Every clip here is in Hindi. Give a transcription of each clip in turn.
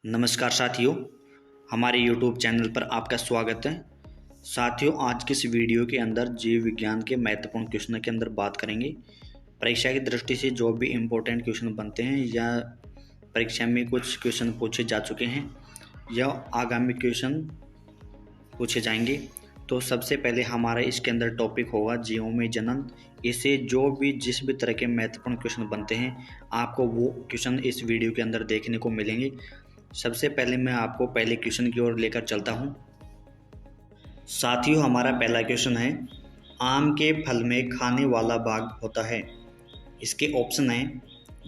नमस्कार साथियों, हमारे YouTube चैनल पर आपका स्वागत है। साथियों, आज की इस वीडियो के अंदर जीव विज्ञान के महत्वपूर्ण क्वेश्चन के अंदर बात करेंगे। परीक्षा की दृष्टि से जो भी इम्पोर्टेंट क्वेश्चन बनते हैं या परीक्षा में कुछ क्वेश्चन पूछे जा चुके हैं या आगामी क्वेश्चन पूछे जाएंगे। तो सबसे पहले हमारा इसके अंदर टॉपिक होगा जीवों में जनन। इससे जिस भी तरह के महत्वपूर्ण क्वेश्चन बनते हैं आपको वो क्वेश्चन इस वीडियो के अंदर देखने को मिलेंगे। सबसे पहले मैं आपको पहले क्वेश्चन की ओर लेकर चलता हूँ। साथियों, हमारा पहला क्वेश्चन है, आम के फल में खाने वाला भाग होता है। इसके ऑप्शन है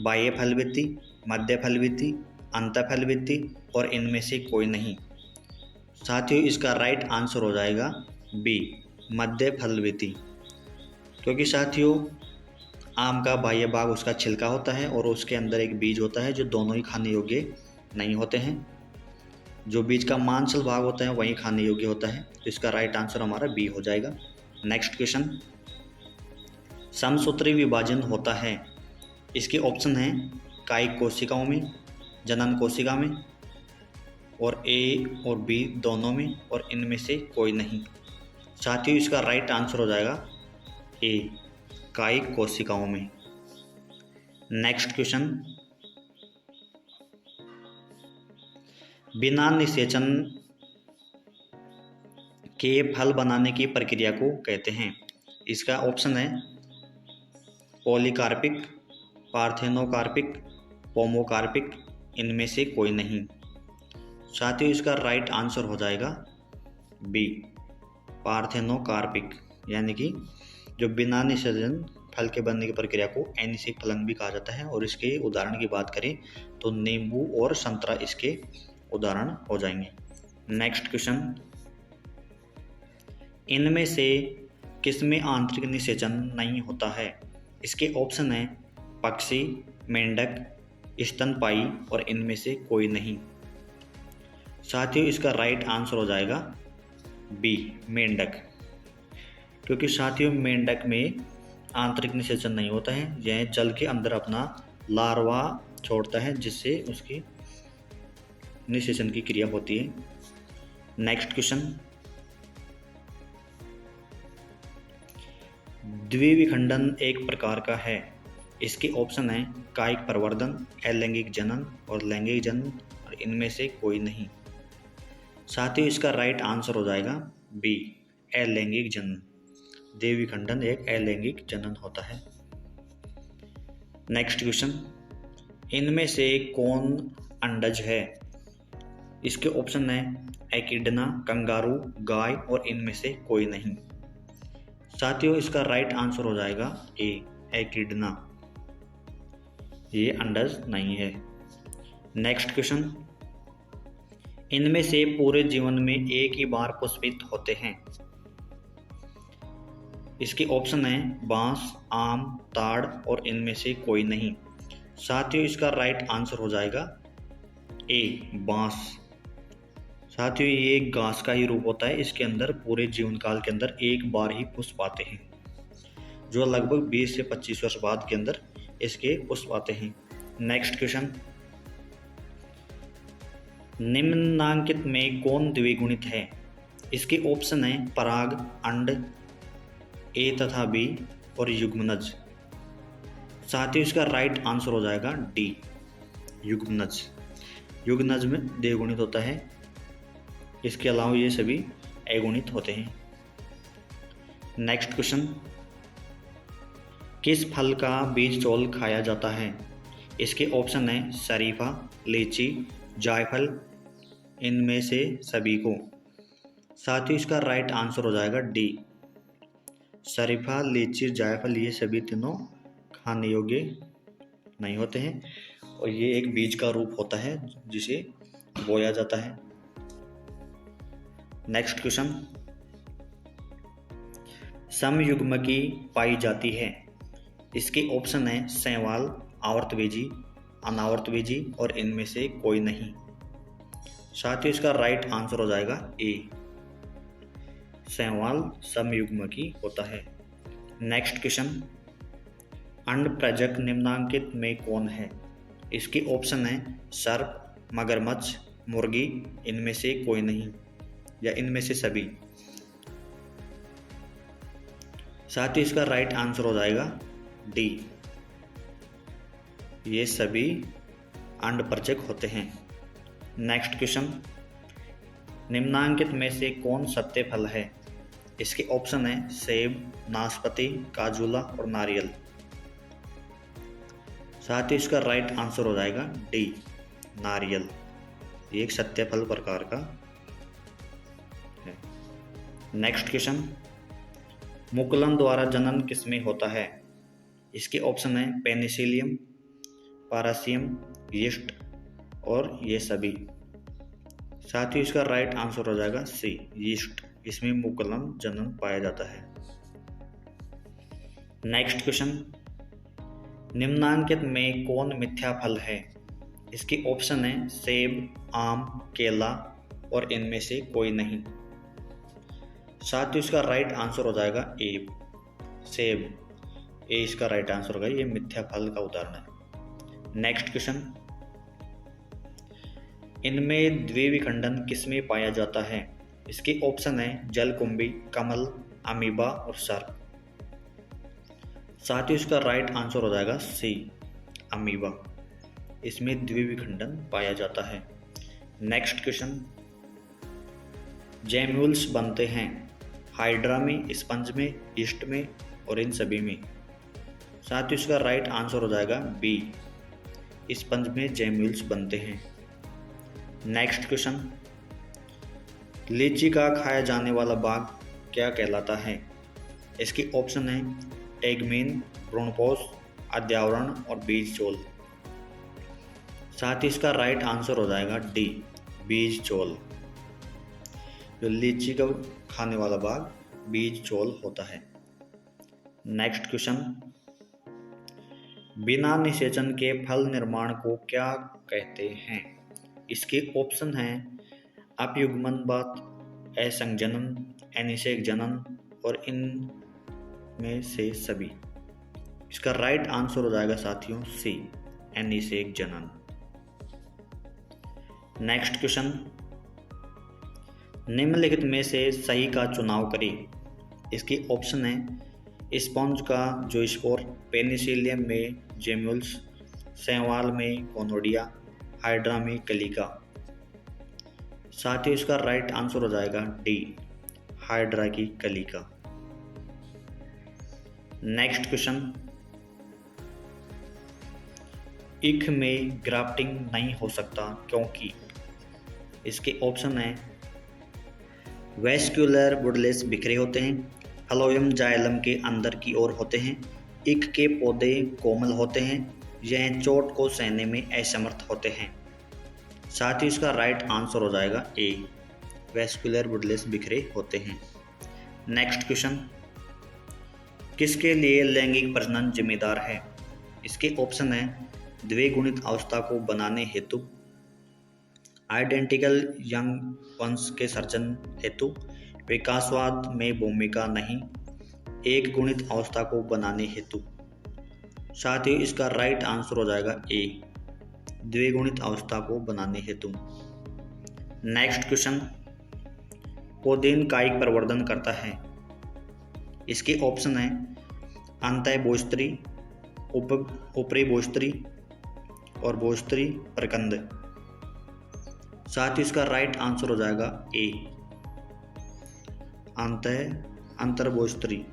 बाह्य फलवृत्ति, मध्य फलवृत्ति, अंत फलवृत्ति और इनमें से कोई नहीं। साथियों, इसका राइट आंसर हो जाएगा बी, मध्य फलवृत्ति। क्योंकि साथियों, आम का बाह्य भाग उसका छिलका होता है और उसके अंदर एक बीज होता है जो दोनों ही खाने योग्य नहीं होते हैं। जो बीज का मांसल भाग होता है वही खाने योग्य होता है। तो इसका राइट आंसर हमारा बी हो जाएगा। नेक्स्ट क्वेश्चन, समसूत्री विभाजन होता है। इसके ऑप्शन हैं कायिक कोशिकाओं में, जनन कोशिका में और ए और बी दोनों में और इनमें से कोई नहीं। साथियों, इसका राइट आंसर हो जाएगा ए, कायिक कोशिकाओं में। नेक्स्ट क्वेश्चन, बिना निषेचन के फल बनाने की प्रक्रिया को कहते हैं। इसका ऑप्शन है पॉलीकार्पिक, पार्थेनोकार्पिक, पोमोकार्पिक, इनमें से कोई नहीं। साथियों, इसका राइट आंसर हो जाएगा बी, पार्थेनोकार्पिक। यानी कि जो बिना निषेचन फल के बनने की प्रक्रिया को एनिसिक फलन भी कहा जाता है। और इसके उदाहरण की बात करें तो नींबू और संतरा इसके उदाहरण हो जाएंगे। नेक्स्ट क्वेश्चन, इनमें से किसमें आंतरिक निषेचन नहीं होता है। इसके ऑप्शन है पक्षी, मेंढक, स्तनपायी और इनमें से कोई नहीं। साथियों, इसका राइट आंसर हो जाएगा बी, मेंढक। क्योंकि साथियों, मेंढक में आंतरिक निषेचन नहीं होता है। यह जल के अंदर अपना लार्वा छोड़ता है जिससे उसकी निषेचन की क्रिया होती है। नेक्स्ट क्वेश्चन, द्विविखंडन एक प्रकार का है। इसके ऑप्शन है कायिक प्रवर्धन, अलैंगिक जनन और लैंगिक जनन और इनमें से कोई नहीं। साथियों, इसका राइट आंसर हो जाएगा बी, अलैंगिक जनन। द्विविखंडन एक अलैंगिक जनन होता है। नेक्स्ट क्वेश्चन, इनमें से कौन अंडज है। इसके ऑप्शन है एकिडना, कंगारू, गाय और इनमें से कोई नहीं। साथियों, इसका राइट आंसर हो जाएगा ए, एकिडना। ये अंडज नहीं है। नेक्स्ट क्वेश्चन, इनमें से पूरे जीवन में एक ही बार पुष्पित होते हैं। इसके ऑप्शन है बांस, आम, ताड़ और इनमें से कोई नहीं। साथियों, इसका राइट आंसर हो जाएगा ए, बांस। साथियों, ये एक घास का ही रूप होता है। इसके अंदर पूरे जीवन काल के अंदर एक बार ही पुष्प आते हैं, जो लगभग 20 से 25 वर्ष बाद के अंदर इसके पुष्प आते हैं। नेक्स्ट क्वेश्चन, निम्नांकित में कौन द्विगुणित है। इसके ऑप्शन है पराग, अंड, ए तथा बी और युग्मनज। साथियों, इसका राइट आंसर हो जाएगा डी, युग्मनज। युग्मनज में द्विगुणित होता है। इसके अलावा ये सभी अगुणित होते हैं। नेक्स्ट क्वेश्चन, किस फल का बीज चौल खाया जाता है। इसके ऑप्शन है शरीफा, लीची, जायफल, इनमें से सभी को। साथियों, इसका राइट आंसर हो जाएगा डी, शरीफा, लीची, जायफल, ये सभी तीनों खाने योग्य नहीं होते हैं और ये एक बीज का रूप होता है जिसे बोया जाता है। नेक्स्ट क्वेश्चन, समयुग्मकी पाई जाती है। इसके ऑप्शन है शैवाल, आवर्तबीजी, अनावर्तबीजी और इनमें से कोई नहीं। साथियों, इसका राइट आंसर हो जाएगा ए, शैवाल समयुग्मकी होता है। नेक्स्ट क्वेश्चन, अंडप्रजक निम्नांकित में कौन है। इसके ऑप्शन है सर्प, मगरमच्छ, मुर्गी, इनमें से कोई नहीं या इनमें से सभी। साथ ही इसका राइट आंसर हो जाएगा डी, ये सभी अंडपरचक होते हैं। नेक्स्ट क्वेश्चन, निम्नांकित में से कौन सत्य फल है? इसके ऑप्शन है सेब, नाशपाती, काजूला और नारियल। साथ ही इसका राइट आंसर हो जाएगा डी, नारियल। ये एक सत्य फल प्रकार का है। नेक्स्ट क्वेश्चन, मुकुलन द्वारा जनन किसमें होता है? इसके ऑप्शन है पेनिसिलियम, पारासियम, यीस्ट और ये सभी। साथ ही इसका राइट आंसर हो जाएगा सी, यीस्ट। इसमें मुकुलन जनन पाया जाता है। नेक्स्ट क्वेश्चन, निम्नांकित में कौन मिथ्या फल है? इसके ऑप्शन है सेब, आम, केला और इनमें से कोई नहीं। साथ ही इसका राइट आंसर हो जाएगा ए, सेब। ए इसका राइट आंसर होगा, ये मिथ्या फल का उदाहरण है। नेक्स्ट क्वेश्चन, इनमें द्विविखंडन किसमें पाया जाता है? इसके ऑप्शन है जलकुंभी, कमल, अमीबा और सर्प। साथ ही इसका राइट आंसर हो जाएगा सी, अमीबा। इसमें द्विविखंडन पाया जाता है। नेक्स्ट क्वेश्चन, जैम्यूल्स बनते हैं हाइड्रा में, स्पंज में, यीस्ट में और इन सभी में। साथ ही इसका राइट आंसर हो जाएगा बी, स्पंज में जैम्यूल्स बनते हैं। नेक्स्ट क्वेश्चन, लीची का खाया जाने वाला बाग क्या कहलाता है? इसके ऑप्शन है टेगमेन, भ्रूणपोष, अध्यावरण और बीज चोल। साथ ही इसका राइट आंसर हो जाएगा डी, बीज चोल। जो लीची का खाने वाला बाग बीज चोल होता है। नेक्स्ट क्वेश्चन, बिना निषेचन के फल निर्माण को क्या कहते हैं? इसके ऑप्शन हैं अपयुग्मनबात, असंजनन, अनिषेक जनन और इन में से सभी। इसका राइट आंसर हो जाएगा साथियों सी, अनिषेक जनन। नेक्स्ट क्वेश्चन, निम्नलिखित में से सही का चुनाव करें। इसके ऑप्शन है स्पॉन्ज का जोस्पोर, पेनिसिलियम में जैम्यूल्स, शैवाल में कोनोडिया, हाइड्रा में कलिका। साथ ही इसका राइट आंसर हो जाएगा डी, हाइड्रा की कलिका। नेक्स्ट क्वेश्चन, ईख में ग्राफ्टिंग नहीं हो सकता क्योंकि? इसके ऑप्शन है वेस्क्यूलर वुडलेस बिखरे होते हैं, फ्लोएम जाइलम के अंदर की ओर होते हैं, ईख के पौधे कोमल होते हैं, यह चोट को सहने में असमर्थ होते हैं। साथ ही इसका राइट आंसर हो जाएगा ए, वेस्क्यूलर वुडलेस बिखरे होते हैं। नेक्स्ट क्वेश्चन, किसके लिए लैंगिक प्रजनन जिम्मेदार है? इसके ऑप्शन है द्विगुणित अवस्था को बनाने हेतु, आइडेंटिकल यंग वंश के सर्जन हेतु, विकासवाद में भूमिका नहीं, एक गुणित अवस्था को बनाने हेतु। साथ ही इसका राइट आंसर हो जाएगा ए, द्विगुणित अवस्था को बनाने हेतु। नेक्स्ट क्वेश्चन, पोदेन कायिक प्रवर्धन करता है। इसके ऑप्शन है अंतः बोस्त्री, ऊपरी बोस्त्री और बोस्त्री प्रकंद। साथ ही इसका राइट आंसर हो जाएगा ए, अंतर्बोस्त्री।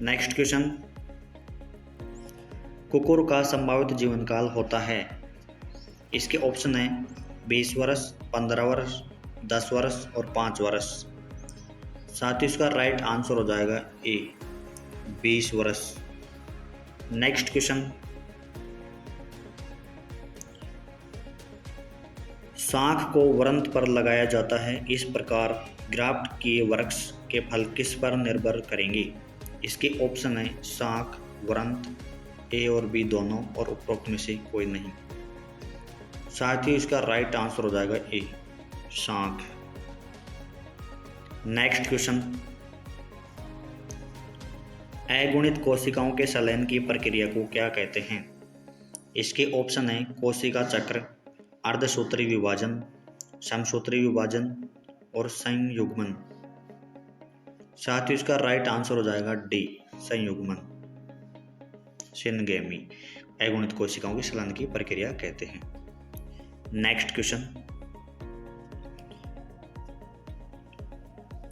नेक्स्ट क्वेश्चन, कुकुर का संभावित जीवन काल होता है। इसके ऑप्शन है 20 वर्ष, 15 वर्ष, 10 वर्ष और 5 वर्ष। साथ ही इसका राइट आंसर हो जाएगा ए, 20 वर्ष। नेक्स्ट क्वेश्चन, शाख को वृंत पर लगाया जाता है, इस प्रकार ग्राफ्ट किए वृक्ष के फल किस पर निर्भर करेंगे? इसके ऑप्शन है शाख, वृंत, ए और बी दोनों और उपरोक्त में से कोई नहीं। साथ ही इसका राइट आंसर हो जाएगा ए, शाख। नेक्स्ट क्वेश्चन, अगुणित कोशिकाओं के संलयन की प्रक्रिया को क्या कहते हैं? इसके ऑप्शन है कोशिका चक्र, अर्धसूत्री विभाजन, समसूत्री विभाजन और संयुग्मन। साथ ही इसका राइट आंसर हो जाएगा डी, संयुग्मन। सिनगेमी अगुणित कोशिकाओं की संलयन की प्रक्रिया कहते हैं। नेक्स्ट क्वेश्चन,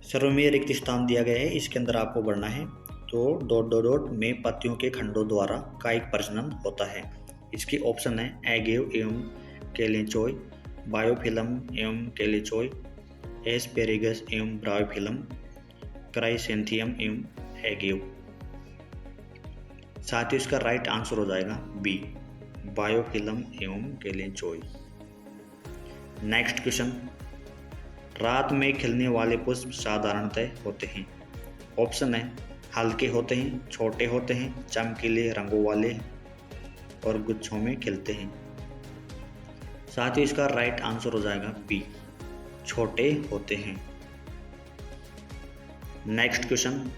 सर्व में रिक्त स्थान दिया गया है, इसके अंदर आपको बढ़ना है। तो डॉट डॉट डॉट में पत्तियों के खंडों द्वारा कायिक प्रजनन होता है। इसके ऑप्शन है एगेव एवं केलिचोय, बायोफिलम एवं केलिचोय, एस्पेरेगस एवं ब्रायोफिलम, क्राइसेंथियम एवं एगेव। साथ ही इसका राइट आंसर हो जाएगा बी, बायोफिलम एवं केलिचोय। नेक्स्ट क्वेश्चन, रात में खिलने वाले पुष्प साधारणतः होते हैं। ऑप्शन है हल्के होते हैं, छोटे होते हैं, चमकीले रंगों वाले और गुच्छों में खिलते हैं। साथ ही इसका राइट आंसर हो जाएगा बी, छोटे होते हैं। नेक्स्ट क्वेश्चन,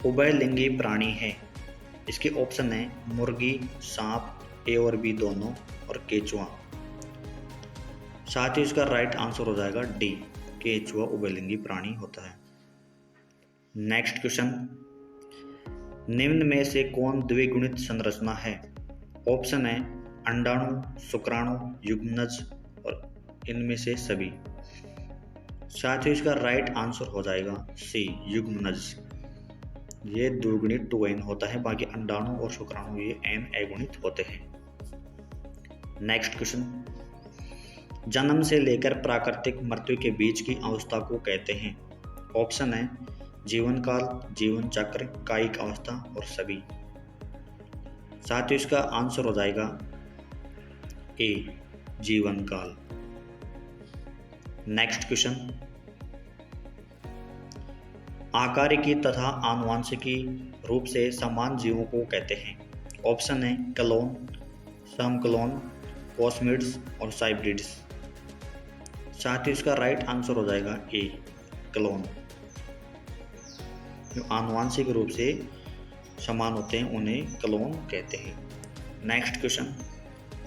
उभयलिंगी प्राणी है। इसके ऑप्शन है मुर्गी, सांप, ए और बी दोनों और केचुआ। साथ ही इसका राइट आंसर हो जाएगा डी, केचुआ उभयलिंगी प्राणी होता है। नेक्स्ट क्वेश्चन, निम्न में से कौन द्विगुणित संरचना है। ऑप्शन है अंडाणु, शुक्राणु, युग्मनज और इनमें से सभी। साथ ही इसका राइट आंसर हो जाएगा सी, युग्मनज। ये द्विगुणित 2n होता है, बाकी अंडाणु और शुक्राणु ये n अगुणित होते हैं। नेक्स्ट क्वेश्चन, जन्म से लेकर प्राकृतिक मृत्यु के बीच की अवस्था को कहते हैं। ऑप्शन है जीवन काल, जीवन चक्र, कायिक अवस्था और सभी। साथ ही इसका आंसर हो जाएगा ए, जीवन काल। नेक्स्ट क्वेश्चन, आकारिकी तथा आनुवांशिकी रूप से समान जीवों को कहते हैं। ऑप्शन है क्लोन, समक्लोन, कॉस्मिड्स और साइब्रिड्स। साथ ही इसका राइट आंसर हो जाएगा ए, क्लोन। जो आनुवांशिक रूप से समान होते हैं उन्हें क्लोन कहते हैं। नेक्स्ट क्वेश्चन,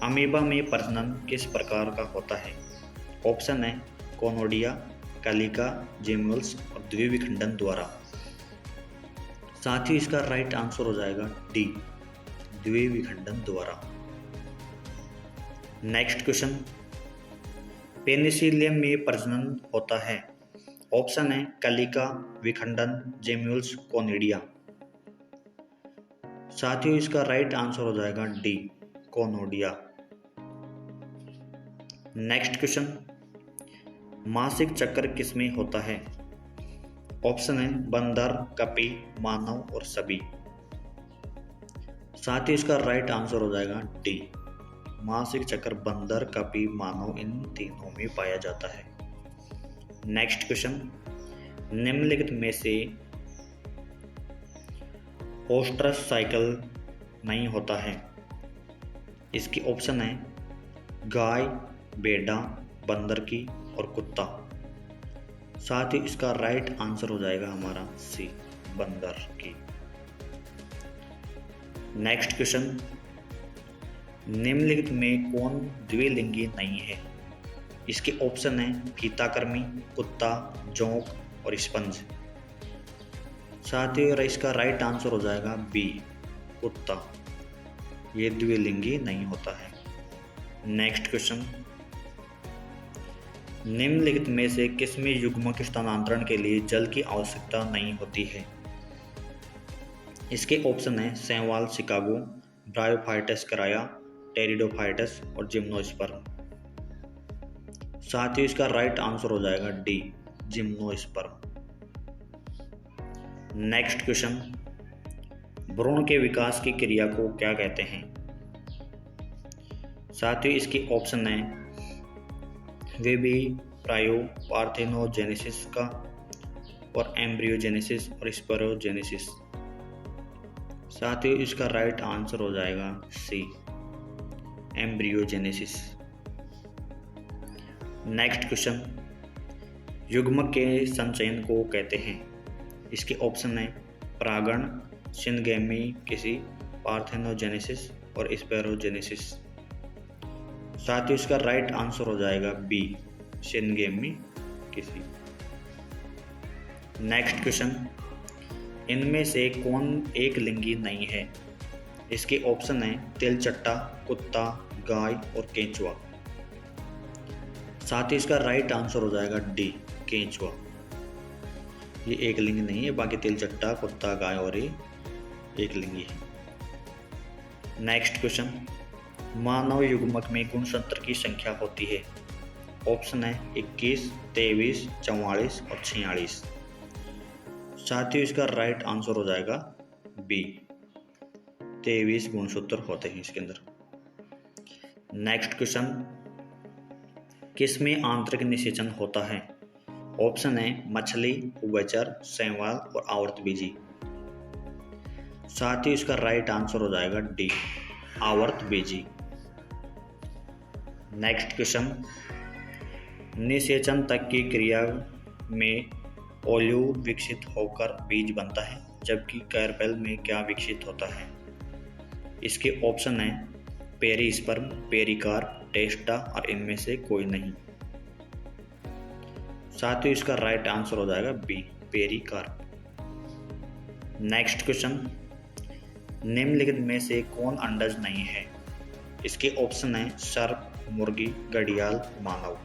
अमीबा में प्रजनन किस प्रकार का होता है। ऑप्शन है कोनोडिया, कलिका, जेम्यूल्स और द्विविखंडन द्वारा। साथ ही इसका राइट आंसर हो जाएगा डी, द्विविखंडन द्वारा। नेक्स्ट क्वेश्चन, पेनिसिलियम में प्रजनन होता है। ऑप्शन है कलिका, विखंडन, जेम्यूल्स, कोनिडिया। साथ ही इसका राइट आंसर हो जाएगा डी, कोनोडिया। नेक्स्ट क्वेश्चन, मासिक चक्र किसमें होता है। ऑप्शन है बंदर, कपी, मानव और सभी। साथ ही इसका राइट आंसर हो जाएगा डी, मासिक चक्र बंदर, कपी, मानव इन तीनों में पाया जाता है। नेक्स्ट क्वेश्चन, निम्नलिखित में से ओस्ट्रस साइकिल नहीं होता है। इसकी ऑप्शन है गाय, बेड़ा, बंदर की और कुत्ता। साथ ही इसका राइट आंसर हो जाएगा हमारा सी, बंदर की। नेक्स्ट क्वेश्चन, निम्नलिखित में कौन द्विलिंगी नहीं है। इसके ऑप्शन है फीताकृमि, कुत्ता, जोंक और स्पंज। साथ ही इसका राइट आंसर हो जाएगा बी, कुत्ता। ये द्विलिंगी नहीं होता है। नेक्स्ट क्वेश्चन, निम्नलिखित में से किसमें युग्मक स्थानांतरण के लिए जल की आवश्यकता नहीं होती है। इसके ऑप्शन है शैवाल, शिकागो, ब्रायोफाइटस कराया, टेरिडोफाइटस और जिम्नोस्पर्म। साथ ही इसका राइट आंसर हो जाएगा डी, जिम्नोस्पर्म। नेक्स्ट क्वेश्चन, भ्रूण के विकास की क्रिया को क्या कहते हैं। साथ ही इसके ऑप्शन है वे भी प्रायो, पार्थेनोजेनेसिस का और एम्ब्रियोजेनेसिस और स्पेरोजेनेसिस। साथ ही इसका राइट आंसर हो जाएगा सी, एम्ब्रियोजेनेसिस। नेक्स्ट क्वेश्चन, युग्मक के संचयन को कहते हैं। इसके ऑप्शन है परागण, सिनगेमी, किसी पार्थेनोजेनेसिस और स्पेरोजेनेसिस। साथ ही इसका राइट आंसर हो जाएगा बी, शिनगेम में किसी। नेक्स्ट क्वेश्चन, इनमें से कौन एक लिंगी नहीं है? इसके ऑप्शन है तिलचट्टा, कुत्ता, गाय और केंचुआ। साथ ही इसका राइट आंसर हो जाएगा डी, केंचुआ। ये एक लिंग नहीं है, बाकी तिलचट्टा, कुत्ता, गाय और ये एक लिंगी है। नेक्स्ट क्वेश्चन, मानव युग्मक में गुणसूत्र की संख्या होती है? ऑप्शन है 21, 23, 44 और 46। साथ ही इसका राइट आंसर हो जाएगा बी, 23 गुणसूत्र होते हैं इसके अंदर। नेक्स्ट क्वेश्चन, किसमें आंतरिक निषेचन होता है? ऑप्शन है मछली, उभयचर, शैवाल और आवर्तबीजी। साथ ही इसका राइट आंसर हो जाएगा डी, आवर्तबीजी। नेक्स्ट क्वेश्चन, निषेचन तक की क्रिया में ओल्यूल विकसित होकर बीज बनता है, जबकि कार्पेल में क्या विकसित होता है? इसके ऑप्शन है पेरिस्पर्म, पेरिकार्प, टेस्टा और इनमें से कोई नहीं। साथ ही इसका राइट आंसर हो जाएगा बी, पेरिकार्प। नेक्स्ट क्वेश्चन, निम्नलिखित में से कौन अंडज नहीं है? इसके ऑप्शन है सर्प, मुर्गी, घड़ियाल, मानव।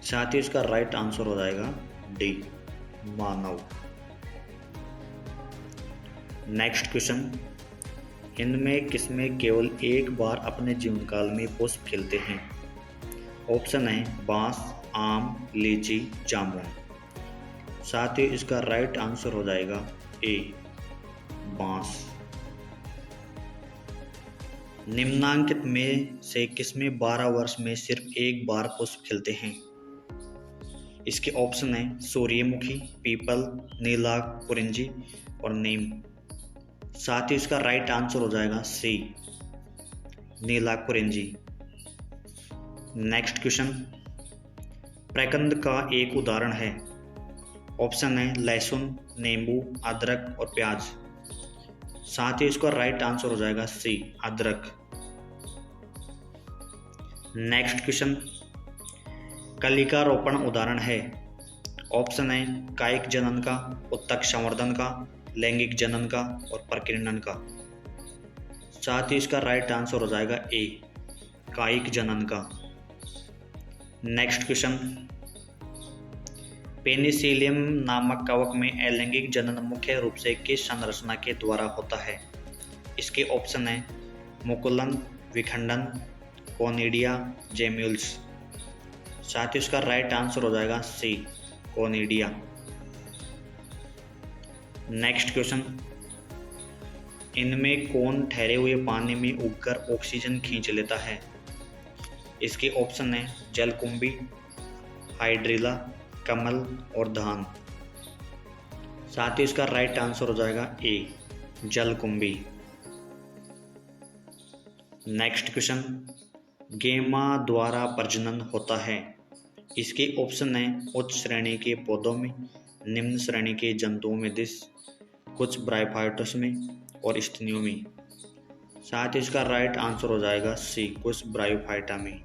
साथ ही इसका राइट आंसर हो जाएगा डी, मानव। नेक्स्ट क्वेश्चन, इनमें किसमें केवल एक बार अपने जीवन काल में पुष्प खिलते हैं? ऑप्शन है बांस, आम, लीची, जामुन। साथ ही इसका राइट आंसर हो जाएगा ए, बांस। निम्नांकित में से किसमें 12 वर्ष में सिर्फ एक बार पुष्प खिलते हैं? इसके ऑप्शन है सूर्यमुखी, पीपल, नीलाक, कुरिंजी और नीम। साथ ही इसका राइट आंसर हो जाएगा सी, नीलाक, कुरिंजी। नेक्स्ट क्वेश्चन, प्रकंद का एक उदाहरण है? ऑप्शन है लहसुन, नींबू, अदरक और प्याज। साथ ही इसका राइट आंसर हो जाएगा सी, अदरक। नेक्स्ट क्वेश्चन, कलिका रोपण उदाहरण है? ऑप्शन है कायिक जनन का, उत्तक संवर्धन का, लैंगिक जनन का और प्रकीर्णन का। साथ ही इसका राइट आंसर हो जाएगा ए, कायिक जनन का। नेक्स्ट क्वेश्चन, पेनिसिलियम नामक कवक में अलैंगिक जनन मुख्य रूप से किस संरचना के द्वारा होता है? इसके ऑप्शन है मुकुलन, विखंडन, कोनिडिया, जेम्यूल्स। साथ ही उसका राइट आंसर हो जाएगा सी, कोनिडिया। नेक्स्ट क्वेश्चन, इनमें कौन ठहरे हुए पानी में उगकर ऑक्सीजन खींच लेता है? इसके ऑप्शन है जलकुंभी, हाइड्रिला, कमल और धान। साथ ही इसका राइट आंसर हो जाएगा ए, जलकुंभी। नेक्स्ट क्वेश्चन, गेमा द्वारा प्रजनन होता है? इसके ऑप्शन है उच्च श्रेणी के पौधों में, निम्न श्रेणी के जंतुओं में दिस, कुछ ब्रायोफाइटस में और स्तनियों में। साथ ही इसका राइट आंसर हो जाएगा सी, कुछ ब्रायोफाइटा में।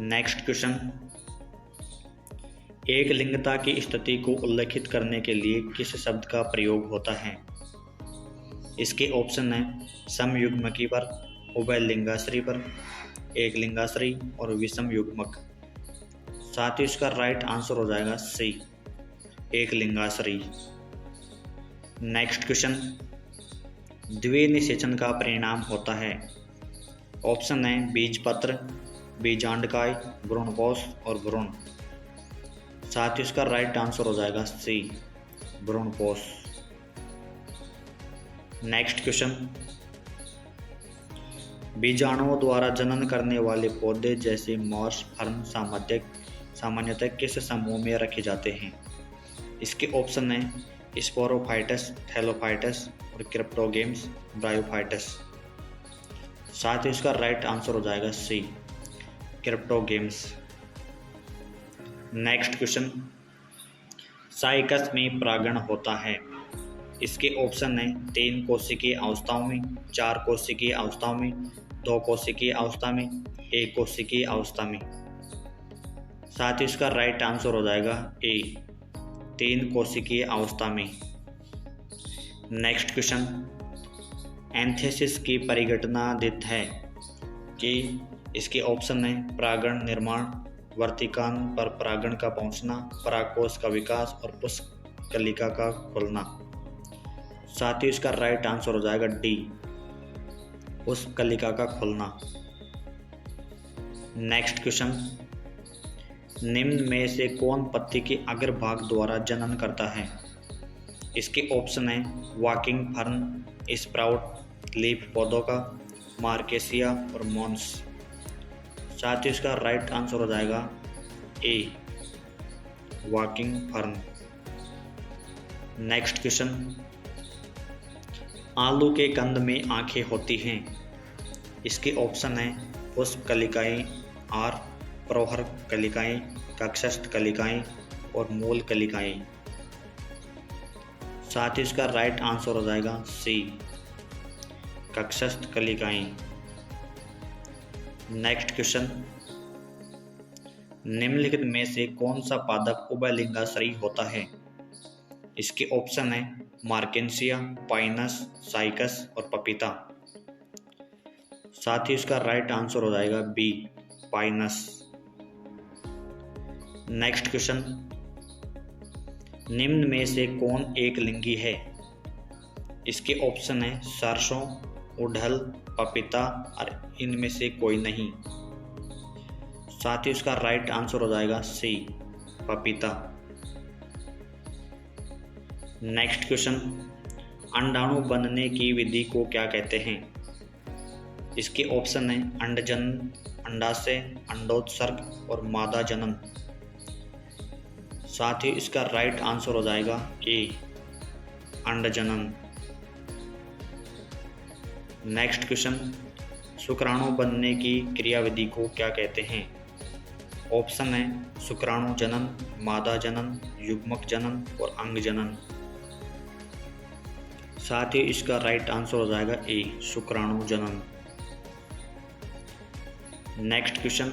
नेक्स्ट क्वेश्चन, एक लिंगता की स्थिति को उल्लेखित करने के लिए किस शब्द का प्रयोग होता है? इसके ऑप्शन है समयुग्मकी पर, उभय लिंगाश्री पर, एक लिंगाश्री और विषम युग्मक। साथ ही इसका राइट आंसर हो जाएगा सी, एक लिंगाश्री। नेक्स्ट क्वेश्चन, द्विनिषेचन का परिणाम होता है? ऑप्शन है बीजपत्र, बीजांडकाय, भ्रूणपोष और भ्रूण। साथ ही इसका राइट आंसर हो जाएगा सी, भ्रूणपोष। नेक्स्ट क्वेश्चन, बीजाणुओं द्वारा जनन करने वाले पौधे जैसे मॉस, फर्न सामान्यतः किस समूह में रखे जाते हैं? इसके ऑप्शन है स्पोरोफाइटस, थैलोफाइटस और क्रिप्टोगेम्स, ब्रायोफाइटस। साथ ही इसका राइट आंसर हो जाएगा सी, क्रिप्टोगेम्स। नेक्स्ट क्वेश्चन, साइकस में परागण होता है? इसके ऑप्शन है 3 कोशिकीय अवस्थाओं में, 4 कोशिकीय अवस्थाओं में, 2 कोशिकीय अवस्था में, 1 कोशिकीय अवस्था में। साथ ही इसका राइट आंसर हो जाएगा ए, 3 कोशिकीय अवस्था में। नेक्स्ट क्वेश्चन, एंथेसिस की परिघटना देता है कि इसके ऑप्शन है परागण निर्माण, वर्तिकान पर परागण का पहुंचना, परागकोश का विकास और पुष्पकलिका का खुलना। साथ ही इसका राइट आंसर हो जाएगा डी, पुष्पकलिका का खुलना। नेक्स्ट क्वेश्चन, निम्न में से कौन पत्ती के अग्रभाग द्वारा जनन करता है? इसके ऑप्शन है वॉकिंग फर्न, स्प्राउट, लीफ पौधों का, मार्केसिया और मॉन्स। साथ ही इसका राइट आंसर हो जाएगा ए, वॉकिंग फर्न। नेक्स्ट क्वेश्चन, आलू के कंद में आंखें होती हैं। इसके ऑप्शन है पुष्प कलिकाएं, आर, प्रौहर कलिकाएं, कक्षस्थ कलिकाएं और मूल कलिकाएं। साथ ही इसका राइट आंसर हो जाएगा सी, कक्षस्थ कलिकाएं। नेक्स्ट क्वेश्चन, निम्नलिखित में से कौन सा पादप उभयलिंगाश्रयी होता है? इसके ऑप्शन है मार्केंसिया, पाइनस, साइकस और पपीता। साथ ही इसका राइट आंसर हो जाएगा बी, पाइनस। नेक्स्ट क्वेश्चन, निम्न में से कौन एक लिंगी है? इसके ऑप्शन है सरसों, उड़हल, पपीता और इनमें से कोई नहीं। साथ ही इसका राइट आंसर हो जाएगा सी, पपीता। नेक्स्ट क्वेश्चन, अंडाणु बनने की विधि को क्या कहते हैं? इसके ऑप्शन है अंडजनन, अंडाशय, अंडोत्सर्ग और मादा जनन। साथ ही इसका राइट आंसर हो जाएगा ए, अंडजनन। नेक्स्ट क्वेश्चन, शुक्राणु बनने की क्रियाविधि को क्या कहते हैं? ऑप्शन है शुक्राणु जनन, मादा जनन, युग्मक जनन और अंग जनन। साथ ही इसका राइट आंसर हो जाएगा ए, शुक्राणु जनन। नेक्स्ट क्वेश्चन,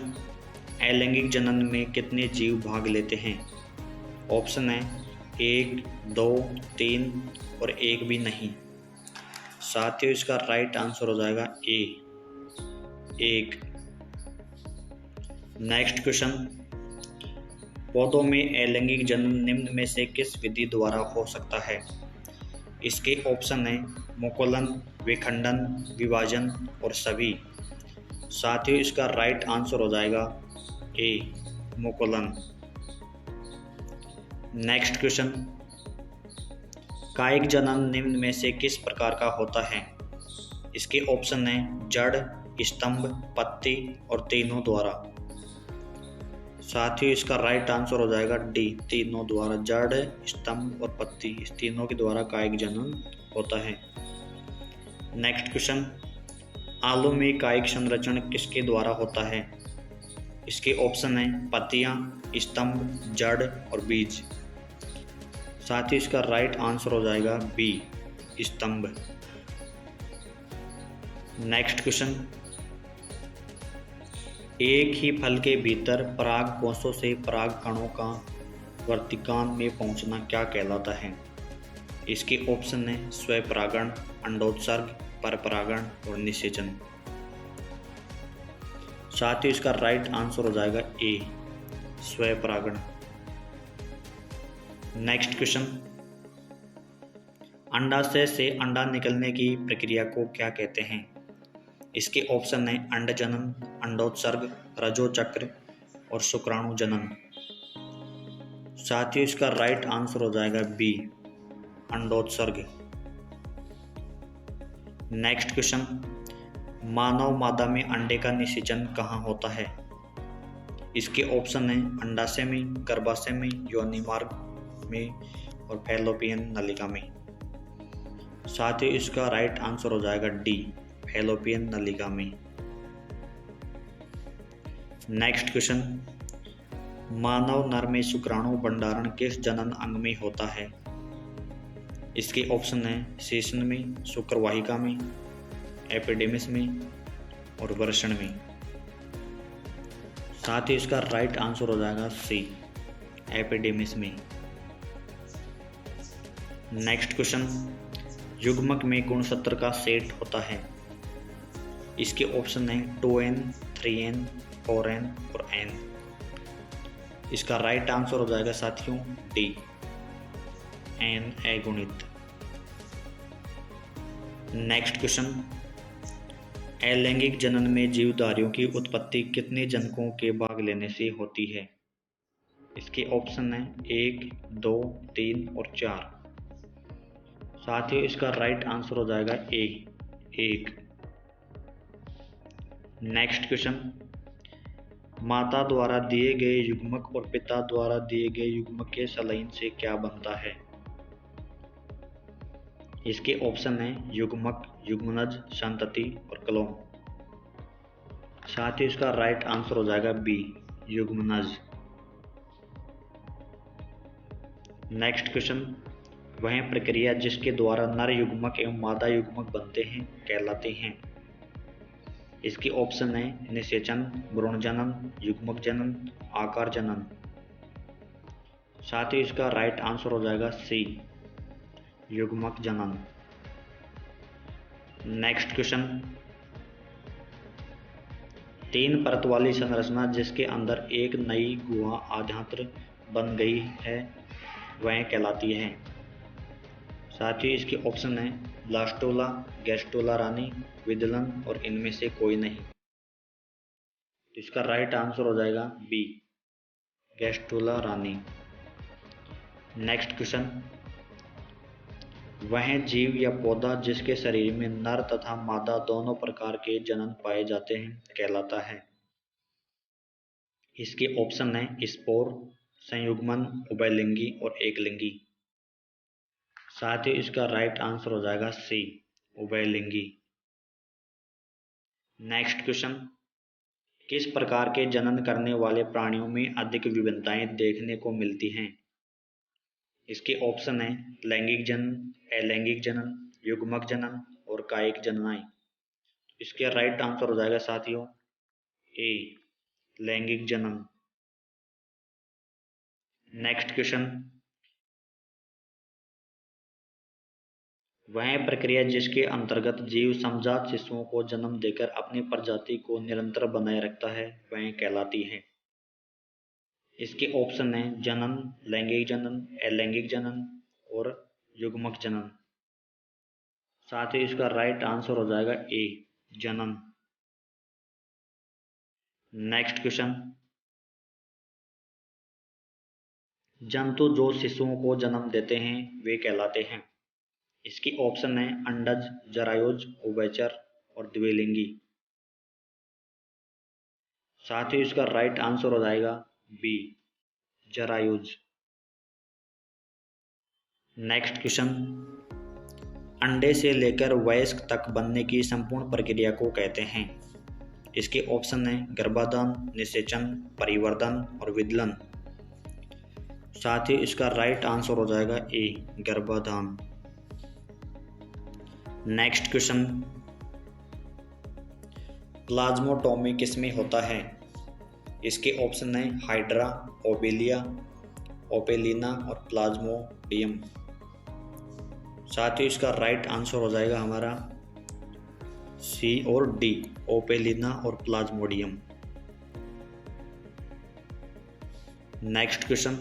अलैंगिक जनन में कितने जीव भाग लेते हैं? ऑप्शन है 1, 2, 3 और एक भी नहीं। साथ ही इसका राइट आंसर हो जाएगा ए, 1। नेक्स्ट क्वेश्चन, पौधों में अलैंगिक जनन निम्न में से किस विधि द्वारा हो सकता है? इसके ऑप्शन है मुकुलन, विखंडन, विभाजन और सभी। साथ ही इसका राइट आंसर हो जाएगा ए, मुकुलन। नेक्स्ट क्वेश्चन, कायिक जनन निम्न में से किस प्रकार का होता है? इसके ऑप्शन है जड़, स्तंभ, पत्ती और तीनों द्वारा। साथ ही इसका राइट आंसर हो जाएगा डी, तीनों द्वारा। जड़, स्तंभ और पत्ती, इस तीनों के द्वारा कायिक जनन होता है। नेक्स्ट क्वेश्चन, आलू में कायिक संरचना किसके द्वारा होता है? इसके ऑप्शन है पत्तियां, स्तंभ, जड़ और बीज। साथ ही इसका राइट आंसर हो जाएगा बी, स्तंभ। नेक्स्ट क्वेश्चन, एक ही फल के भीतर पराग कोषों से पराग कणों का वर्तिकान में पहुंचना क्या कहलाता है? इसके ऑप्शन है स्वपरागण, अंडोत्सर्ग, परपरागण और निषेचन। साथ ही इसका राइट आंसर हो जाएगा ए, स्वपरागण। नेक्स्ट क्वेश्चन, अंडाशय से अंडा निकलने की प्रक्रिया को क्या कहते हैं? इसके ऑप्शन है अंडजनन, अंडोत्सर्ग, रजोचक्र और शुक्राणु जनन। साथ ही इसका राइट आंसर हो जाएगा बी, अंडोत्सर्ग। नेक्स्ट क्वेश्चन, मानव मादा में अंडे का निषेचन कहाँ होता है? इसके ऑप्शन है अंडाशय में, गर्भाशय में, योनि मार्ग में और फैलोपियन नलिका में। साथ ही इसका राइट आंसर हो जाएगा डी, फैलोपियन नलिका में। नेक्स्ट क्वेश्चन, मानव नर में शुक्राणु भंडारण किस जनन अंग में होता है? इसके ऑप्शन है सेशन में, शुक्रवाहिका में, एपिडेमिस में और वर्षण में। साथ ही इसका राइट आंसर हो जाएगा सी, एपिडेमिस में। नेक्स्ट क्वेश्चन, युग्मक में गुणसूत्र का सेट होता है। इसके ऑप्शन है 2n, 3n, 4n और n। इसका राइट आंसर हो जाएगा साथियों डी, n अगुणित। नेक्स्ट क्वेश्चन, अलैंगिक जनन में जीवधारियों की उत्पत्ति कितने जनकों के भाग लेने से होती है? इसके ऑप्शन है 1, 2, 3 और 4। साथियों इसका राइट आंसर हो जाएगा ए, 1। नेक्स्ट क्वेश्चन, माता द्वारा दिए गए युग्मक और पिता द्वारा दिए गए युग्मक के सलाइन से क्या बनता है? इसके ऑप्शन है युग्मक, युग्मनज, संतति और क्लोन। साथ ही इसका राइट आंसर हो जाएगा बी, युग्मनज। नेक्स्ट क्वेश्चन, वह प्रक्रिया जिसके द्वारा नर युग्मक एवं मादा युग्मक बनते हैं कहलाती हैं। इसके ऑप्शन है निषेचन, भ्रूण जनन, युग्मक जनन, आकार जनन। साथ ही इसका राइट आंसर हो जाएगा सी, युग्मक जनन। नेक्स्ट क्वेश्चन, 3 परत वाली संरचना जिसके अंदर एक नई गुहा आद्यांत्र बन गई है वह कहलाती है। साथ ही इसके ऑप्शन है ब्लास्टोला, गैस्टोला रानी, विदलन और इनमें से कोई नहीं। इसका राइट आंसर हो जाएगा बी, गैस्टोला रानी। नेक्स्ट क्वेश्चन, वह जीव या पौधा जिसके शरीर में नर तथा मादा दोनों प्रकार के जनन पाए जाते हैं कहलाता है। इसके ऑप्शन है स्पोर, संयुग्मन, उभयलिंगी और एकलिंगी। साथ ही इसका राइट आंसर हो जाएगा सी, उभयलिंगी। नेक्स्ट क्वेश्चन, किस प्रकार के जनन करने वाले प्राणियों में अधिक विभिन्नताएं देखने को मिलती हैं? इसके ऑप्शन है लैंगिक जनन, अलैंगिक जनन, युग्मक जनन और कायिक जननाएं। इसके राइट आंसर हो जाएगा साथियों ए, लैंगिक जनन। नेक्स्ट क्वेश्चन, वह प्रक्रिया जिसके अंतर्गत जीव समजात शिशुओं को जन्म देकर अपनी प्रजाति को निरंतर बनाए रखता है वह कहलाती है। इसके ऑप्शन है जनन, लैंगिक जनन, अलैंगिक जनन और युग्मक जनन। साथ ही इसका राइट आंसर हो जाएगा ए, जनन। नेक्स्ट क्वेश्चन, जंतु जो शिशुओं को जन्म देते हैं वे कहलाते हैं। इसके ऑप्शन है अंडज, जरायुज, उभयचर और द्विलिंगी। साथ ही इसका राइट आंसर हो जाएगा बी, जरायुज। नेक्स्ट क्वेश्चन, अंडे से लेकर वयस्क तक बनने की संपूर्ण प्रक्रिया को कहते हैं। इसके ऑप्शन है गर्भाधान, निषेचन, परिवर्धन और विदलन। साथ ही इसका राइट आंसर हो जाएगा ए, गर्भाधान। नेक्स्ट क्वेश्चन, प्लाज्मोटोमी किसमें होता है? इसके ऑप्शन है हाइड्रा, ओबेलिया, ओपेलिना और प्लाज्मोडियम। साथ ही इसका राइट आंसर हो जाएगा हमारा सी और डी, ओपेलिना और प्लाज्मोडियम। नेक्स्ट क्वेश्चन,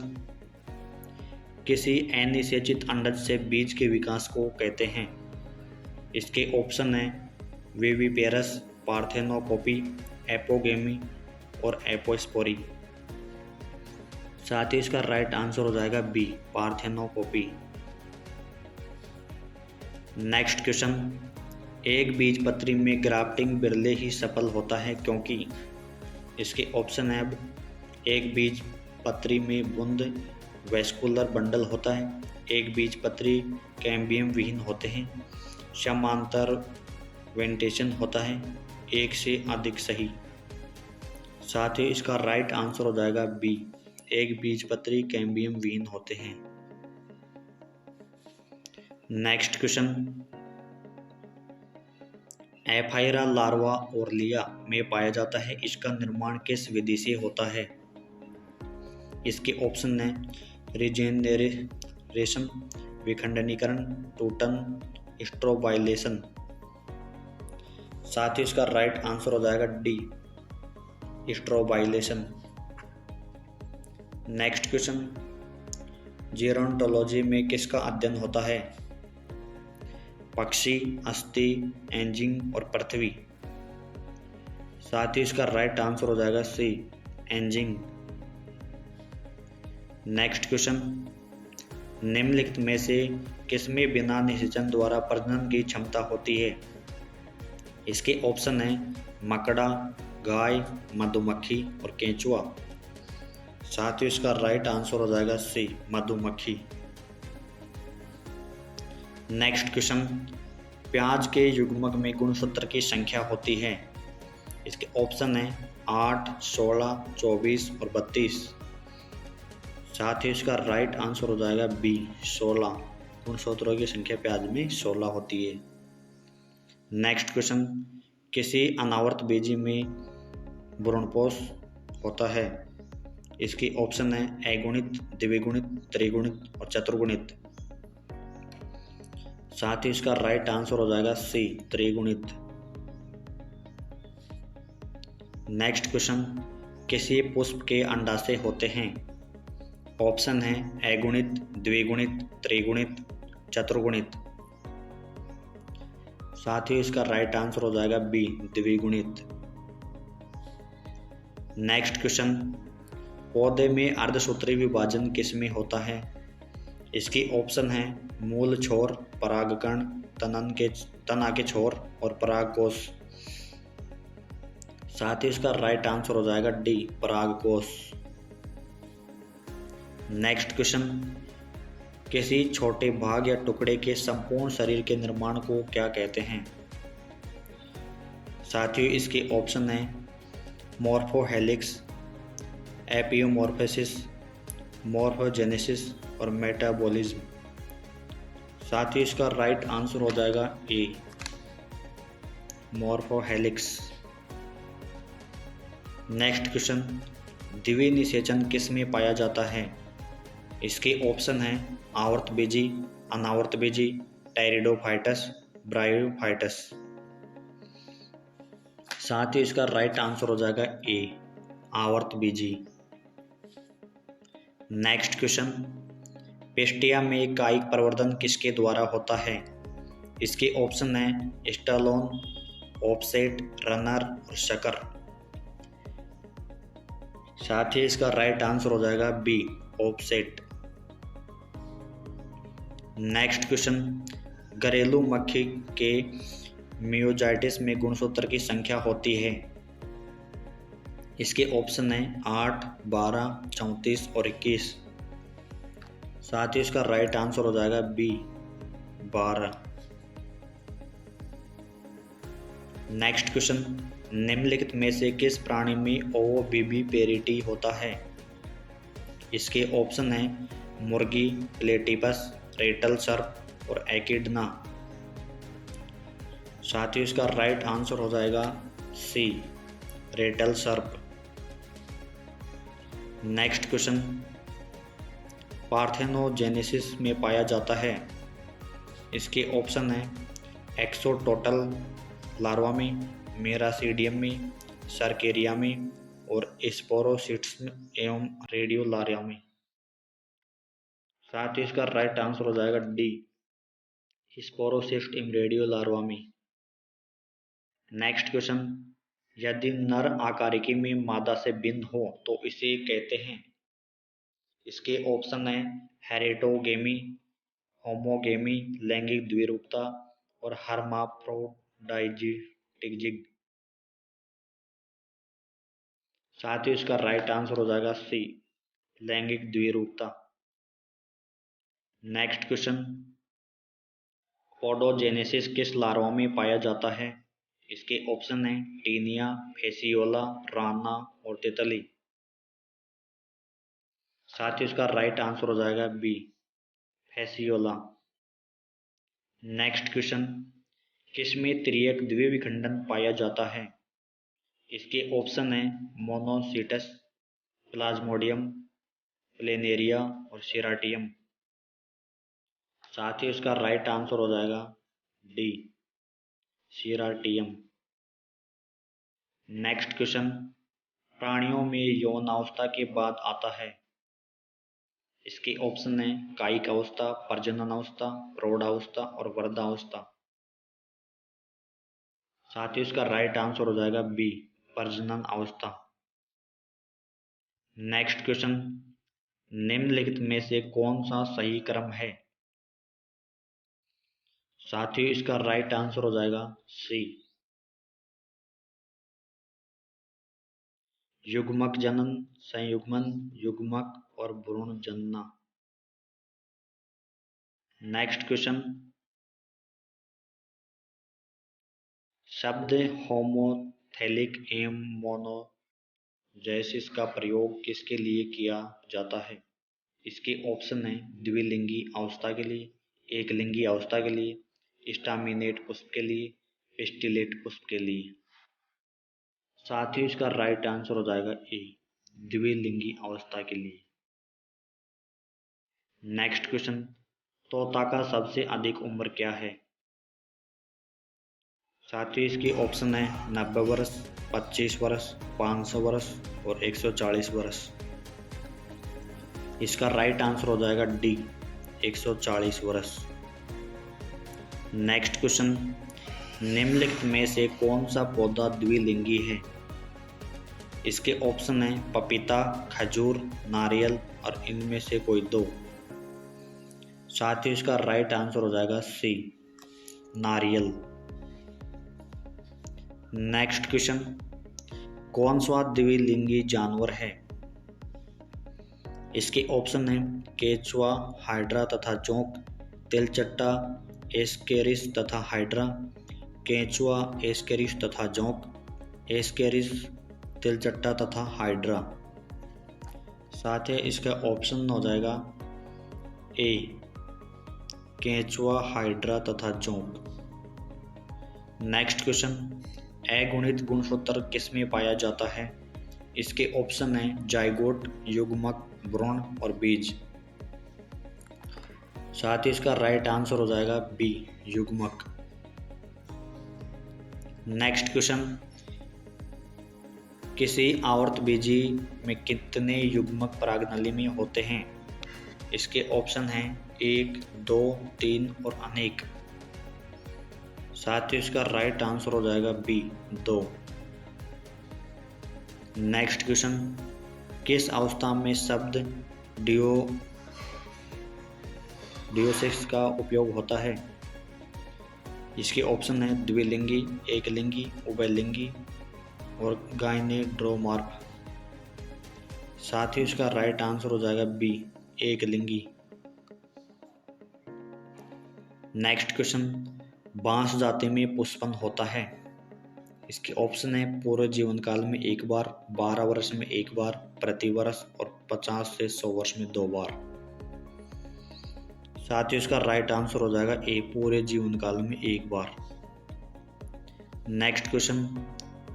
किसी अनिषेचित अंडज से बीज के विकास को कहते हैं। इसके ऑप्शन है विविपेरस, पार्थेनोकोपी, एपोगेमी और एपोस्पोरी। साथ ही इसका राइट आंसर हो जाएगा बी, पार्थेनोकोपी। नेक्स्ट क्वेश्चन, एक बीजपत्री में ग्राफ्टिंग बिरले ही सफल होता है क्योंकि। इसके ऑप्शन है एक बीजपत्री में बूंद वेस्कुलर बंडल होता है, एक बीजपत्री कैम्बियम विहीन होते हैं, समांतर वेंटेशन होता है, एक से अधिक सही। साथ ही इसका राइट आंसर हो जाएगा बी, एक बीजपत्री कैम्बियम विहीन होते हैं। नेक्स्ट क्वेश्चन, एफाइरा लार्वा ओरलिया में पाया जाता है। इसका निर्माण किस विधि से होता है? इसके ऑप्शन हैं रिजेनरेशन, विखंडनीकरण, टूटन, स्ट्रोबाइलेशन। साथ ही इसका राइट आंसर हो जाएगा डी, स्ट्रोबाइलेशन। नेक्स्ट क्वेश्चन, जीरोंटोलॉजी में किसका अध्ययन होता है? पक्षी, अस्थि, एंजिंग और पृथ्वी। साथ ही इसका राइट आंसर हो जाएगा सी, एंजिंग। नेक्स्ट क्वेश्चन, निम्नलिखित में से किसमें बिना निषेचन द्वारा प्रजनन की क्षमता होती है? इसके ऑप्शन हैं मकड़ा, गाय, मधुमक्खी और केंचुआ। साथ ही इसका राइट आंसर हो जाएगा सी, मधुमक्खी। नेक्स्ट क्वेश्चन, प्याज के युग्मक में गुणसूत्र की संख्या होती है? इसके ऑप्शन हैं 8, 16, 24 और 32। साथ ही इसका राइट आंसर हो जाएगा बी, 16। गुणसूत्रों की संख्या प्याज में 16 होती है। नेक्स्ट क्वेश्चन, किसी अनावर्त बीजी में भ्रूणपोष होता है? इसके ऑप्शन है अगुणित, द्विगुणित, त्रिगुणित और चतुर्गुणित। साथ ही इसका राइट आंसर हो जाएगा सी, त्रिगुणित। नेक्स्ट क्वेश्चन, किसी पुष्प के अंडाशय होते हैं? ऑप्शन है अगुणित, द्विगुणित, त्रिगुणित, चतुर्गुणित। साथ ही इसका राइट आंसर हो जाएगा बी, द्विगुणित। नेक्स्ट क्वेश्चन, पौधे में अर्धसूत्री विभाजन किसमें होता है? इसके ऑप्शन है मूल छोर, परागकण, तना के छोर और परागकोश। साथ ही इसका राइट आंसर हो जाएगा डी, परागकोश। नेक्स्ट क्वेश्चन, किसी छोटे भाग या टुकड़े के संपूर्ण शरीर के निर्माण को क्या कहते हैं? साथियों इसके ऑप्शन है मॉर्फोहेलिक्स, एपियोमॉर्फोसिस, मॉर्फोजेनेसिस और मेटाबॉलिज्म। साथ ही इसका राइट आंसर हो जाएगा ए, मॉर्फोहेलिक्स। नेक्स्ट क्वेश्चन, द्विनिषेचन किस में पाया जाता है? इसके ऑप्शन हैं आवर्तबीजी, अनावर्तबीजी, टेरिडोफाइटस, ब्रायोफाइटस। साथ ही इसका राइट आंसर हो जाएगा ए, आवर्तबीजी। नेक्स्ट क्वेश्चन, पेस्टिया में कायिक प्रवर्धन किसके द्वारा होता है? इसके ऑप्शन हैं स्टालोन, ऑफसेट, रनर और शकर। साथ ही इसका राइट आंसर हो जाएगा बी, ऑफसेट। नेक्स्ट क्वेश्चन, घरेलू मक्खी के मियोजाइटिस में गुणसूत्र की संख्या होती है? इसके ऑप्शन हैं 8, 12, 34 और 21। साथ ही इसका राइट आंसर हो जाएगा बी, 12। नेक्स्ट क्वेश्चन, निम्नलिखित में से किस प्राणी में ओविविपेरिटी होता है? इसके ऑप्शन हैं मुर्गी, प्लेटिपस, रेटल सर्प और एकिडना। साथ ही इसका राइट आंसर हो जाएगा सी, रेटल सर्प। नेक्स्ट क्वेश्चन, पार्थेनोजेनेसिस में पाया जाता है? इसके ऑप्शन हैं एक्सोटोटल लार्वा में, मेरासीडियम में, सर्केरिया में और स्पोरोसिट्स एवं रेडियोलारिया में। साथ ही इसका राइट आंसर हो जाएगा डी, स्पोरोसिस्ट एवं रेडियोलार्वा में। नेक्स्ट क्वेश्चन, यदि नर आकारिकी में मादा से भिन्न हो तो इसे कहते हैं? इसके ऑप्शन है हेरेटोगेमी, होमोगेमी, लैंगिक द्विरूपता और हर्माफ्रोडाइटिज्म। साथ ही इसका राइट आंसर हो जाएगा सी, लैंगिक द्विरूपता। नेक्स्ट क्वेश्चन, पोडोजेनेसिस किस लार्वा में पाया जाता है? इसके ऑप्शन है टीनिया, फेसियोला, राना और तितली। साथ ही इसका राइट आंसर हो जाएगा बी, फेसियोला। नेक्स्ट क्वेश्चन, किसमें त्रियक द्विविखंडन पाया जाता है? इसके ऑप्शन है मोनोसिटस, प्लाज्मोडियम, प्लेनेरिया और सेराटियम। साथ ही उसका राइट आंसर हो जाएगा डी, सेराटियम। नेक्स्ट क्वेश्चन, प्राणियों में यौन अवस्था के बाद आता है? इसके ऑप्शन है कायिक अवस्था, प्रजनन अवस्था, प्रौढ़ावस्था और वृद्धावस्था। साथ ही उसका राइट आंसर हो जाएगा बी, प्रजनन अवस्था। नेक्स्ट क्वेश्चन, निम्नलिखित में से कौन सा सही क्रम है? साथ ही इसका राइट आंसर हो जाएगा सी, युग्मक जनन, संयुग्मन, युग्मक और भ्रूण जनना। नेक्स्ट क्वेश्चन, शब्द होमोथैलिक एवं मोनोजैसिस का प्रयोग किसके लिए किया जाता है? इसके ऑप्शन है द्विलिंगी अवस्था के लिए, एकलिंगी अवस्था के लिए, स्टामिनेट पुष्प के लिए, पिस्टिलेट पुष्प के लिए। साथ ही इसका राइट आंसर हो जाएगा ए, द्विलिंगी अवस्था के लिए। नेक्स्ट क्वेश्चन, तोता का सबसे अधिक उम्र क्या है? साथ ही इसकी ऑप्शन है 90 वर्ष, 25 वर्ष, 500 वर्ष और 140 वर्ष। इसका राइट आंसर हो जाएगा डी, 140 वर्ष। नेक्स्ट क्वेश्चन, निम्नलिखित में से कौन सा पौधा द्विलिंगी है? इसके ऑप्शन है पपीता, खजूर, नारियल और इनमें से कोई दो। साथ ही इसका राइट आंसर हो जाएगा सी, नारियल। नेक्स्ट क्वेश्चन, कौन सा द्विलिंगी जानवर है? इसके ऑप्शन है केचुआ, हाइड्रा तथा जोंक, तिलचट्टा, एस्केरिस तथा हाइड्रा, केचुआ, एस्केरिस तथा जोंक, एस्केरिस, तिलचट्टा तथा हाइड्रा। साथ ही इसका ऑप्शन हो जाएगा ए, केचुआ, हाइड्रा तथा जोंक। नेक्स्ट क्वेश्चन, अगुणित गुणसूत्र किसमें पाया जाता है? इसके ऑप्शन है जाइगोट, युग्मक, भ्रूण और बीज। साथ ही इसका राइट आंसर हो जाएगा बी, युग्मक। नेक्स्ट क्वेश्चन, किसी आवर्तबीजी में कितने युग्मक परागनली में होते हैं? इसके ऑप्शन हैं 1, 2, 3 और अनेक। साथ ही इसका राइट आंसर हो जाएगा बी, 2। नेक्स्ट क्वेश्चन, किस अवस्था में शब्द डियोसेक्स का उपयोग होता है? इसके ऑप्शन है द्विलिंगी, एकलिंगी, उभयलिंगी और गाइनेड्रोमॉर्फ। साथ ही इसका राइट आंसर हो जाएगा बी, एकलिंगी। नेक्स्ट क्वेश्चन, बांस जाति में पुष्पन होता है? इसके ऑप्शन है पूरे जीवन काल में एक बार, 12 वर्ष में एक बार, प्रति वर्ष और 50 से 100 वर्ष में 2 बार। साथ ही इसका राइट आंसर हो जाएगा ए, पूरे जीवन काल में एक बार। नेक्स्ट क्वेश्चन,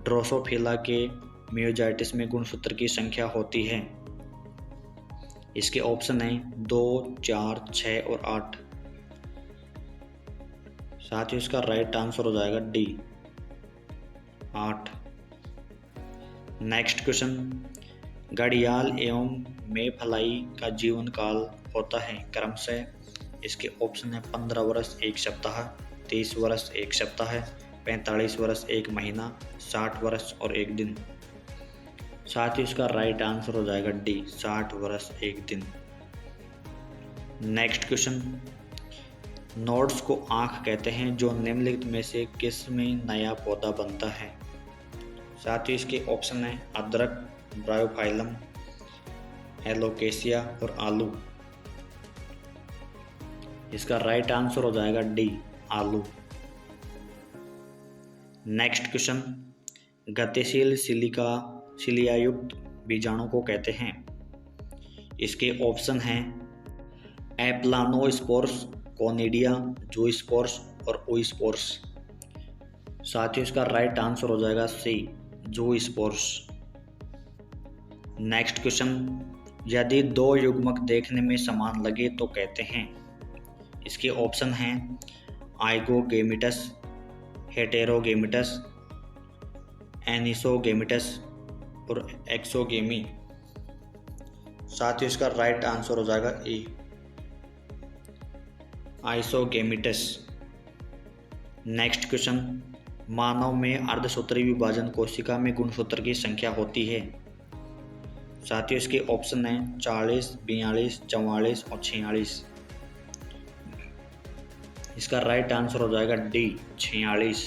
ड्रोसोफिला के मियोजाइटिस में गुणसूत्र की संख्या होती है? इसके ऑप्शन है 2, 4, 6 और 8। साथ ही इसका राइट आंसर हो जाएगा डी, 8। नेक्स्ट क्वेश्चन, घड़ियाल एवं मेफलाई का जीवन काल होता है क्रमशः? इसके ऑप्शन है 15 वर्ष 1 सप्ताह, 30 वर्ष 1 सप्ताह, 45 वर्ष 1 महीना, 60 वर्ष और 1 दिन। साथ ही इसका राइट आंसर हो जाएगा डी, 60 वर्ष 1 दिन। नेक्स्ट क्वेश्चन, नोड्स को आँख कहते हैं जो निम्नलिखित में से किस में नया पौधा बनता है? साथ ही इसके ऑप्शन है अदरक, ब्रायोफाइलम, एलोकेसिया और आलू। इसका राइट आंसर हो जाएगा डी, आलू। नेक्स्ट क्वेश्चन, गतिशील सिलियायुक्त बीजाणु को कहते हैं? इसके ऑप्शन हैं एप्लानोस्पोर्स, कोनिडिया, जूस्पोर्स और ओइस्पोर्स। साथ ही इसका राइट आंसर हो जाएगा सी, जू स्पोर्स। नेक्स्ट क्वेश्चन, यदि दो युग्मक देखने में समान लगे तो कहते हैं। इसके ऑप्शन हैं आइगोगेमिटस, हेटेरोगेमिटस, एनिसोगेमिटस और एक्सोगेमी। साथ ही इसका राइट आंसर हो जाएगा ए, आइसोगेमिटस। नेक्स्ट क्वेश्चन, मानव में अर्धसूत्री विभाजन कोशिका में गुणसूत्र की संख्या होती है। साथ ही इसके ऑप्शन हैं 40, 42, 44 और 46। इसका राइट आंसर हो जाएगा डी, 46।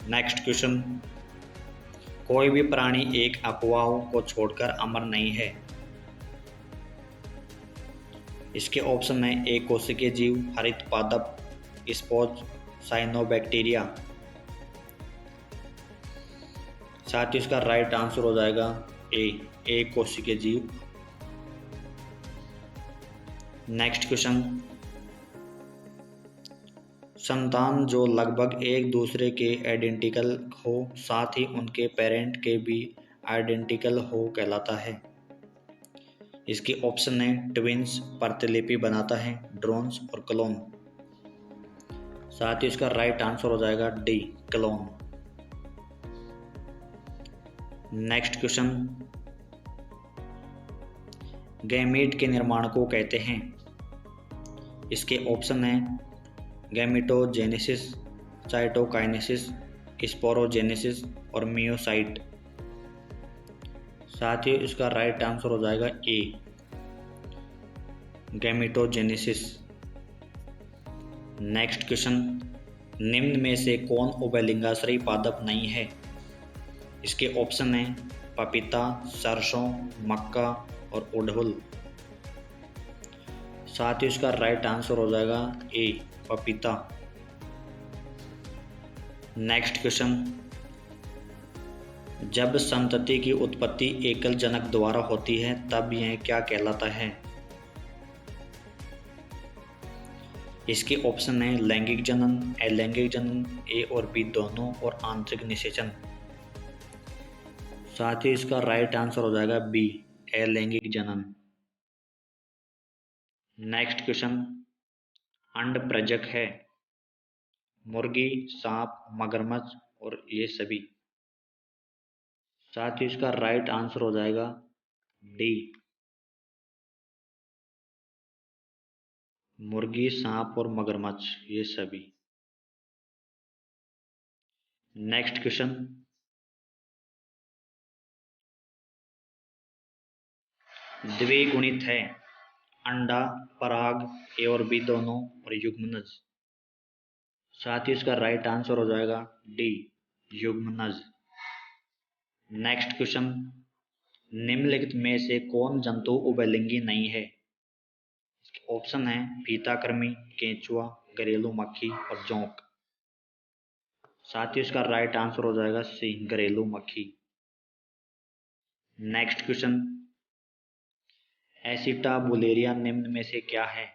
नेक्स्ट क्वेश्चन, कोई भी प्राणी एक अफवाहों को छोड़कर अमर नहीं है। इसके ऑप्शन हैं एक कोशिकीय जीव, हरित पादप, स्पोज, साइनोबैक्टीरिया। साथ ही इसका राइट आंसर हो जाएगा ए, एक कोशिकीय जीव। नेक्स्ट क्वेश्चन, संतान जो लगभग एक दूसरे के आइडेंटिकल हो, साथ ही उनके पेरेंट के भी आइडेंटिकल हो, कहलाता है। इसके ऑप्शन है ट्विंस, प्रतिलिपि बनाता है, ड्रोन्स और क्लोन। साथ ही इसका राइट आंसर हो जाएगा D, clone. Next question, gamete के निर्माण को कहते हैं। इसके ऑप्शन है गैमेटोजेनेसिस, साइटोकाइनेसिस, स्पोरोजेनेसिस और मियोसाइट। साथ ही इसका राइट आंसर हो जाएगा ए, गैमेटोजेनेसिस। नेक्स्ट क्वेश्चन, निम्न में से कौन उभयलिंगाश्रयी पादप नहीं है। इसके ऑप्शन हैं पपीता, सरसों, मक्का और उड़हुल। साथ ही इसका राइट आंसर हो जाएगा ए, पपीता। नेक्स्ट क्वेश्चन, जब संतति की उत्पत्ति एकल जनक द्वारा होती है तब यह क्या कहलाता है। इसके ऑप्शन है लैंगिक जनन, अलैंगिक जनन, ए और बी दोनों और आंतरिक निषेचन। साथ ही इसका राइट आंसर हो जाएगा बी, अलैंगिक जनन। नेक्स्ट क्वेश्चन, अंड प्रजक है मुर्गी, सांप, मगरमच्छ और ये सभी। साथ ही इसका राइट आंसर हो जाएगा डी, मुर्गी, सांप और मगरमच्छ ये सभी। नेक्स्ट क्वेश्चन, द्विगुणित है अंडा, पराग, ए और बी दोनों और युग्मनज। साथ ही इसका राइट आंसर हो जाएगा डी, युग्मनज। नेक्स्ट क्वेश्चन, निम्नलिखित में से कौन जंतु उभयलिंगी नहीं है। ऑप्शन है फीताकृमि, केंचुआ, घरेलू मक्खी और जोंक। साथ ही इसका राइट आंसर हो जाएगा सी, घरेलू मक्खी। नेक्स्ट क्वेश्चन, एसिटाबुलेरिया निम्न में से क्या है।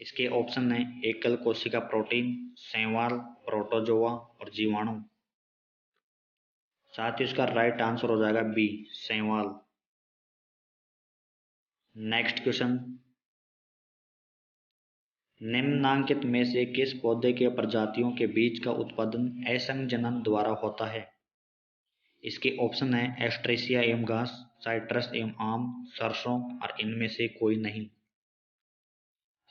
इसके ऑप्शन है एकल कोशिका प्रोटीन, शैवाल, प्रोटोजोआ और जीवाणु। साथ ही इसका राइट आंसर हो जाएगा बी, शैवाल। नेक्स्ट क्वेश्चन, निम्नांकित में से किस पौधे के प्रजातियों के बीज का उत्पादन असंजनन द्वारा होता है। इसके ऑप्शन है एस्ट्रेसिया एवं घास, साइट्रस एवं आम, सरसों और इनमें से कोई नहीं।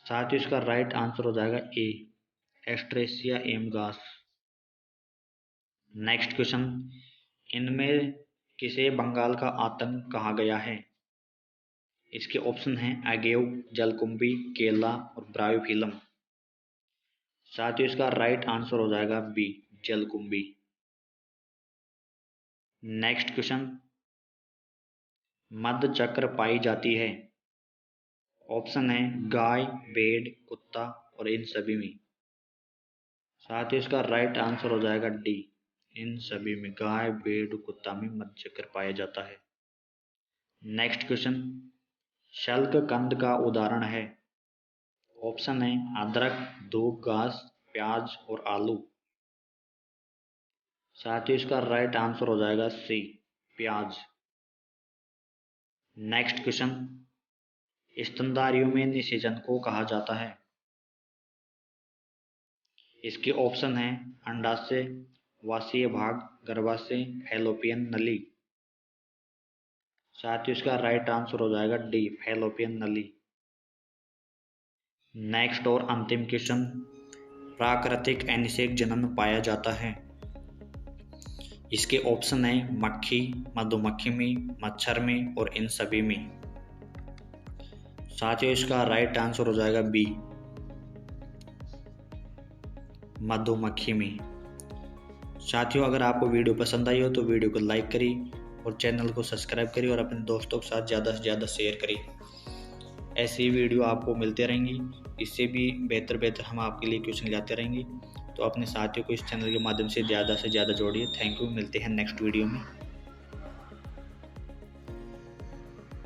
साथ ही इसका राइट आंसर हो जाएगा ए, एस्ट्रेसिया एवं घास। नेक्स्ट क्वेश्चन, इनमें किसे बंगाल का आतंक कहा गया है। इसके ऑप्शन हैं अगेव, जलकुंभी, केला और ब्रायोफिलम। साथ ही इसका राइट आंसर हो जाएगा बी, जलकुंभी। नेक्स्ट क्वेश्चन, मध्य चक्र पाई जाती है। ऑप्शन है गाय, भेड़, कुत्ता और इन सभी में। साथ ही इसका राइट आंसर हो जाएगा डी, इन सभी में, गाय, भेड़, कुत्ता में मध्य चक्र पाया जाता है। नेक्स्ट क्वेश्चन, शल्क कंद का उदाहरण है। ऑप्शन है अदरक, दूब घास, प्याज और आलू। साथियों इसका राइट आंसर हो जाएगा सी, प्याज। नेक्स्ट क्वेश्चन, स्तनधारियों में निषेचन को कहा जाता है। इसके ऑप्शन है अंडाशय, वासीय भाग, गर्भाशय, फैलोपियन नली। साथियों इसका राइट आंसर हो जाएगा डी, फैलोपियन नली। नेक्स्ट और अंतिम क्वेश्चन, प्राकृतिक अनिषेक जनन पाया जाता है। इसके ऑप्शन है मक्खी, मधुमक्खी में, मच्छर में और इन सभी में। साथियों इसका राइट आंसर हो जाएगा बी, मधुमक्खी में। साथियों अगर आपको वीडियो पसंद आई हो तो वीडियो को लाइक करिए और चैनल को सब्सक्राइब करिए और अपने दोस्तों के साथ ज़्यादा से ज़्यादा शेयर करिए। ऐसी वीडियो आपको मिलते रहेंगी, इससे भी बेहतर हम आपके लिए क्वेश्चन लाते रहेंगे। तो अपने साथियों को इस चैनल के माध्यम से ज़्यादा जोड़िए। थैंक यू, मिलते हैं नेक्स्ट वीडियो में।